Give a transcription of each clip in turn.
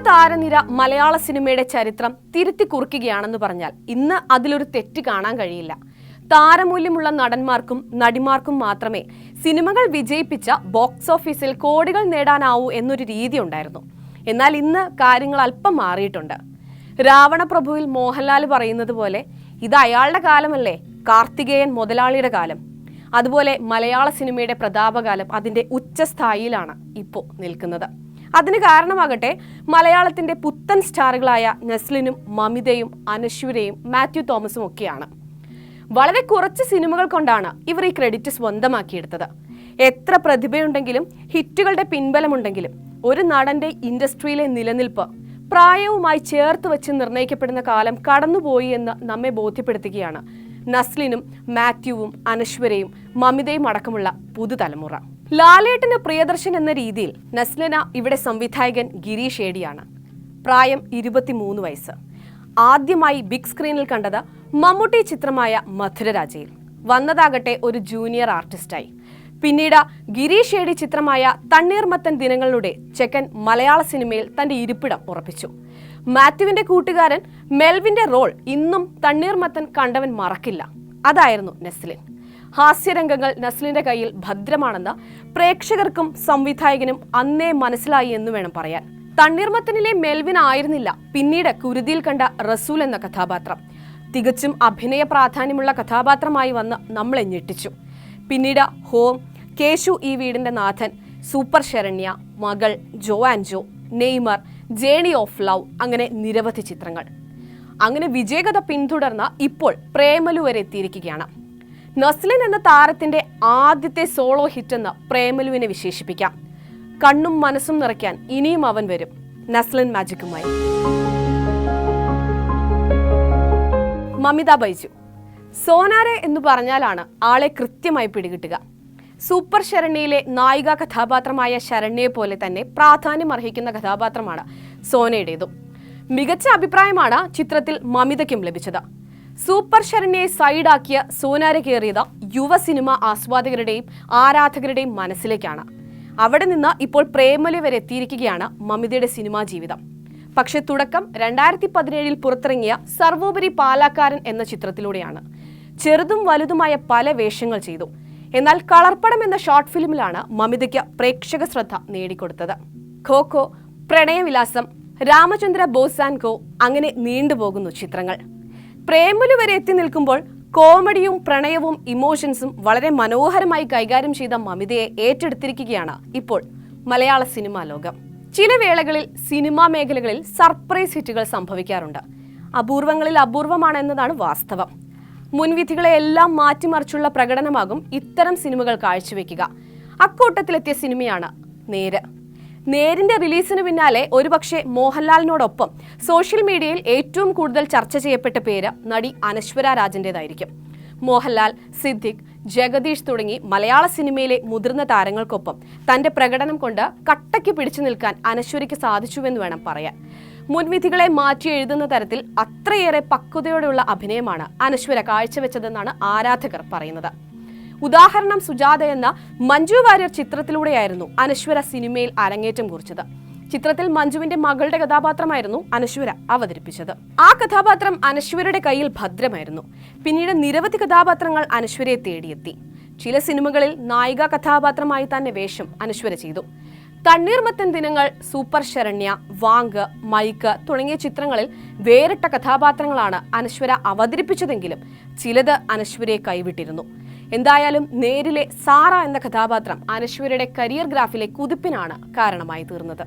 താരനിര മലയാള സിനിമയുടെ ചരിത്രം തിരുത്തി കുറിക്കുകയാണെന്ന് പറഞ്ഞാൽ ഇന്ന് അതിലൊരു തെറ്റ് കാണാൻ കഴിയില്ല. താരമൂല്യമുള്ള നടന്മാർക്കും നടിമാർക്കും മാത്രമേ സിനിമകൾ വിജയിപ്പിച്ച ബോക്സ് ഓഫീസിൽ കോടികൾ നേടാനാവൂ എന്നൊരു രീതി ഉണ്ടായിരുന്നു. എന്നാൽ ഇന്ന് കാര്യങ്ങൾ അല്പം മാറിയിട്ടുണ്ട്. രാവണപ്രഭുവിൽ മോഹൻലാൽ പറയുന്നത് പോലെ ഇത് അയാളുടെ കാലമല്ലേ, കാർത്തികേയൻ മുതലാളിയുടെ കാലം. അതുപോലെ മലയാള സിനിമയുടെ പ്രതാപകാലം അതിൻ്റെ ഉച്ചസ്ഥായിയിലാണ് ഇപ്പോൾ നിൽക്കുന്നത്. അതിന് കാരണമാകട്ടെ മലയാളത്തിന്റെ പുത്തൻ സ്റ്റാറുകളായ നസ്ലിനും മമിതയും അനശ്വരയും മാത്യു തോമസും ഒക്കെയാണ്. വളരെ കുറച്ച് സിനിമകൾ കൊണ്ടാണ് ഇവർ ഈ ക്രെഡിറ്റ് സ്വന്തമാക്കിയെടുത്തത്. എത്ര പ്രതിഭയുണ്ടെങ്കിലും ഹിറ്റുകളുടെ പിൻബലമുണ്ടെങ്കിലും ഒരു നടന്റെ ഇൻഡസ്ട്രിയിലെ നിലനിൽപ്പ് പ്രായവുമായി ചേർത്ത് വെച്ച് നിർണ്ണയിക്കപ്പെടുന്ന കാലം കടന്നുപോയി എന്ന് നമ്മെ ബോധ്യപ്പെടുത്തുകയാണ് നസ്ലിനും മാത്യുവും അനശ്വരയും മമിതയും അടക്കമുള്ള പുതുതലമുറ. ലാലേട്ടന് പ്രിയദർശൻ എന്ന രീതിയിൽ നസ്ലിന ഇവിടെ സംവിധായകൻ ഗിരീഷ് ഏടിയാണ്. പ്രായം 23 വയസ്സ്. ആദ്യമായി ബിഗ് സ്ക്രീനിൽ കണ്ടത് മമ്മൂട്ടി ചിത്രമായ മധുരരാജയിൽ. വന്നതാകട്ടെ ഒരു ജൂനിയർ ആർട്ടിസ്റ്റായി. പിന്നീട് ഗിരീഷ് ഏടി ചിത്രമായ തണ്ണീർമത്തൻ ദിനങ്ങളുടെ ചെക്കൻ മലയാള സിനിമയിൽ തന്റെ ഇരിപ്പിടം ഉറപ്പിച്ചു. മാത്യുവിന്റെ കൂട്ടുകാരൻ മെൽവിന്റെ റോൾ ഇന്നും തണ്ണീർമത്തൻ കണ്ടവൻ മറക്കില്ല. അതായിരുന്നു നസ്ലിൻ. ഹാസ്യരംഗങ്ങൾ നസ്ലിന്റെ കയ്യിൽ ഭദ്രമാണെന്ന് പ്രേക്ഷകർക്കും സംവിധായകനും അന്നേ മനസ്സിലായി എന്ന് വേണം പറയാൻ. തണ്ണീർമത്തനിലെ മെൽവിൻ ആയിരുന്നില്ല പിന്നീട് കുരുതിയിൽ കണ്ട റസൂൽ എന്ന കഥാപാത്രം. തികച്ചും അഭിനയ പ്രാധാന്യമുള്ള കഥാപാത്രമായി വന്ന് നമ്മളെ ഞെട്ടിച്ചു. പിന്നീട് ഹോം, കേശു ഈ വീടിന്റെ നാഥൻ, super Saranya, Makal, Jo and Jo, Neymar, journey of love, അങ്ങനെ നിരവധി ചിത്രങ്ങൾ. അങ്ങനെ വിജയകഥ പിന്തുടർന്ന് ഇപ്പോൾ പ്രേമലു വരെ എത്തിയിരിക്കുകയാണ്. നസ്ലിൻ എന്ന താരത്തിന്റെ ആദ്യത്തെ സോളോ ഹിറ്റ് എന്ന് പ്രേമലുവിനെ വിശേഷിപ്പിക്കാം. കണ്ണും മനസ്സും നിറയ്ക്കാൻ ഇനിയും അവൻ വരും, നസ്ലിൻ മാജിക്കുമായി. മമിത ബൈജു. സോനാരെ എന്ന് പറഞ്ഞാലാണ് ആളെ കൃത്യമായി പിടികിട്ടുക. സൂപ്പർ ശരണ്യയിലെ നായിക കഥാപാത്രമായ ശരണ്യയെ പോലെ തന്നെ പ്രാധാന്യം അർഹിക്കുന്ന കഥാപാത്രമാണ് സോനയുടേതും. മികച്ച അഭിപ്രായമാണ് ചിത്രത്തിൽ മമിതയ്ക്കും ലഭിച്ചത്. സൂപ്പർ ശരണ്യയെ സൈഡാക്കിയ സോനാരെ കയറിയത് യുവ സിനിമ ആസ്വാദകരുടെയും ആരാധകരുടെയും മനസ്സിലേക്കാണ്. അവിടെ നിന്ന് ഇപ്പോൾ പ്രേമലു വരെ എത്തിയിരിക്കുകയാണ് മമിതയുടെ സിനിമാ ജീവിതം. പക്ഷെ തുടക്കം 2017 പുറത്തിറങ്ങിയ സർവോപരി പാലാക്കാരൻ എന്ന ചിത്രത്തിലൂടെയാണ്. ചെറുതും വലുതുമായ പല വേഷങ്ങൾ ചെയ്തു. എന്നാൽ കളർപ്പടം എന്ന ഷോർട്ട് ഫിലിമിലാണ് മമിതയ്ക്ക് പ്രേക്ഷക ശ്രദ്ധ നേടിക്കൊടുത്തത്. ഖോഖോ, പ്രണയവിലാസം, രാമചന്ദ്ര ബോസ് ആൻഡ് കോ, അങ്ങനെ നീണ്ടുപോകുന്നു ചിത്രങ്ങൾ. പ്രേമലു വരെ എത്തി നിൽക്കുമ്പോൾ കോമഡിയും പ്രണയവും ഇമോഷൻസും വളരെ മനോഹരമായി കൈകാര്യം ചെയ്ത മമിതയെ ഏറ്റെടുത്തിരിക്കുകയാണ് ഇപ്പോൾ മലയാള സിനിമാ ലോകം. ചില വേളകളിൽ സിനിമാ മേഖലകളിൽ സർപ്രൈസ് ഹിറ്റുകൾ സംഭവിക്കാറുണ്ട്. അപൂർവങ്ങളിൽ അപൂർവമാണ് എന്നതാണ് വാസ്തവം. മുൻവിധികളെ എല്ലാം മാറ്റിമറിച്ചുള്ള പ്രകടനമാകും ഇത്തരം സിനിമകൾ കാഴ്ചവെക്കുക. അക്കൂട്ടത്തിലെത്തിയ സിനിമയാണ് നേര്. നേരിന്റെ റിലീസിന് പിന്നാലെ ഒരുപക്ഷെ മോഹൻലാലിനോടൊപ്പം സോഷ്യൽ മീഡിയയിൽ ഏറ്റവും കൂടുതൽ ചർച്ച ചെയ്യപ്പെട്ട പേര് നടി അനശ്വര രാജന്റേതായിരിക്കും. മോഹൻലാൽ, സിദ്ദിഖ്, ജഗദീഷ് തുടങ്ങി മലയാള സിനിമയിലെ മുതിർന്ന താരങ്ങൾക്കൊപ്പം തന്റെ പ്രകടനം കൊണ്ട് കട്ടയ്ക്ക് പിടിച്ചു നിൽക്കാൻ അനശ്വരയ്ക്ക് സാധിച്ചുവെന്ന് വേണം പറയാൻ. മുൻവിധികളെ മാറ്റി എഴുതുന്ന തരത്തിൽ അത്രയേറെ പക്വതയോടെയുള്ള അഭിനയമാണ് അനശ്വര കാഴ്ചവെച്ചതെന്നാണ് ആരാധകർ പറയുന്നത്. ഉദാഹരണം സുജാത എന്ന മഞ്ജു വാര്യർ ചിത്രത്തിലൂടെയായിരുന്നു അനശ്വര സിനിമയിൽ അരങ്ങേറ്റം കുറിച്ചത്. ചിത്രത്തിൽ മഞ്ജുവിന്റെ മകളുടെ കഥാപാത്രമായിരുന്നു അനശ്വര അവതരിപ്പിച്ചത്. ആ കഥാപാത്രം അനശ്വരയുടെ കയ്യിൽ ഭദ്രമായിരുന്നു. പിന്നീട് നിരവധി കഥാപാത്രങ്ങൾ അനശ്വരയെ തേടിയെത്തി. ചില സിനിമകളിൽ നായിക കഥാപാത്രമായി തന്നെ വേഷം അനശ്വര ചെയ്തു. തണ്ണീർമത്തൻ ദിനങ്ങൾ, സൂപ്പർ ശരണ്യ, വാങ്ക്, മൈക്ക് തുടങ്ങിയ ചിത്രങ്ങളിൽ വേറിട്ട കഥാപാത്രങ്ങളാണ് അനശ്വര അവതരിപ്പിച്ചതെങ്കിലും ചിലത് അനശ്വരയെ കൈവിട്ടിരുന്നു. എന്തായാലും നേരിലെ സാറ എന്ന കഥാപാത്രം അനശ്വരയുടെ കരിയർ ഗ്രാഫിലെ കുതിപ്പിനാണ് കാരണമായി തീർന്നത്.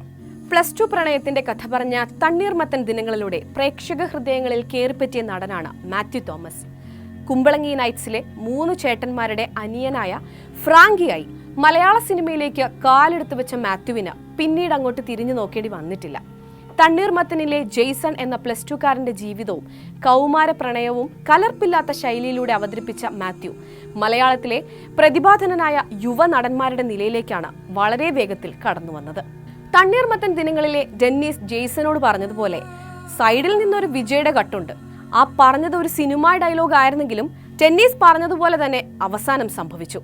+2 പ്രണയത്തിന്റെ കഥ പറഞ്ഞ തണ്ണീർമത്തൻ ദിനങ്ങളിലൂടെ പ്രേക്ഷക ഹൃദയങ്ങളിൽ കയറിപ്പറ്റിയ നടനാണ് മാത്യു തോമസ്. കുമ്പളങ്ങി നൈറ്റ്സിലെ 3 ചേട്ടന്മാരുടെ അനിയനായ ഫ്രാങ്കിയായി മലയാള സിനിമയിലേക്ക് കാലെടുത്തു വെച്ച മാത്യുവിന് പിന്നീട് അങ്ങോട്ട് തിരിഞ്ഞു നോക്കേണ്ടി വന്നിട്ടില്ല. തണ്ണീർമത്തനിലെ ജെയ്സൺ എന്ന +2കാരന്റെ ജീവിതവും കൗമാര പ്രണയവും കലർപ്പില്ലാത്ത ശൈലിയിലൂടെ അവതരിപ്പിച്ച മാത്യു മലയാളത്തിലെ പ്രതിഭാധനനായ യുവ നടന്മാരുടെ നിലയിലേക്കാണ് വളരെ വേഗത്തിൽ കടന്നു വന്നത്. തണ്ണീർമത്തൻ ദിനങ്ങളിലെ ഡെന്നീസ് ജെയ്സനോട് പറഞ്ഞതുപോലെ സൈഡിൽ നിന്നൊരു വിജയുടെ കട്ടുണ്ട്. ആ പറഞ്ഞത് ഒരു സിനിമാ ഡയലോഗ് ആയിരുന്നെങ്കിലും ഡെന്നീസ് പറഞ്ഞതുപോലെ തന്നെ അവസാനം സംഭവിച്ചു.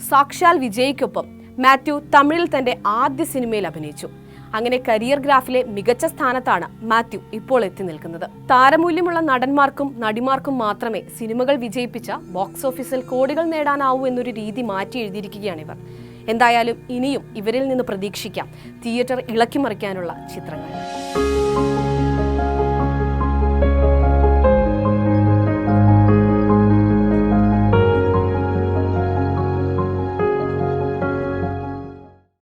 സാക്ഷാൽ വിജയ്ക്കൊപ്പം മാത്യു തമിഴിൽ തന്റെ ആദ്യ സിനിമയിൽ അഭിനയിച്ചു. അങ്ങനെ കരിയർ ഗ്രാഫിലെ മികച്ച സ്ഥാനത്താണ് മാത്യു ഇപ്പോൾ എത്തി നിൽക്കുന്നത്. താരമൂല്യമുള്ള നടന്മാർക്കും നടിമാർക്കും മാത്രമേ സിനിമകൾ വിജയിപ്പിച്ച ബോക്സ് ഓഫീസിൽ കോടികൾ നേടാനാവൂ എന്നൊരു രീതി മാറ്റി എഴുതിയിരിക്കുകയാണ് ഇവർ. എന്തായാലും ഇനിയും ഇവരിൽ നിന്ന് പ്രതീക്ഷിക്കാം തിയേറ്റർ ഇളക്കിമറിക്കാനുള്ള ചിത്രങ്ങൾ.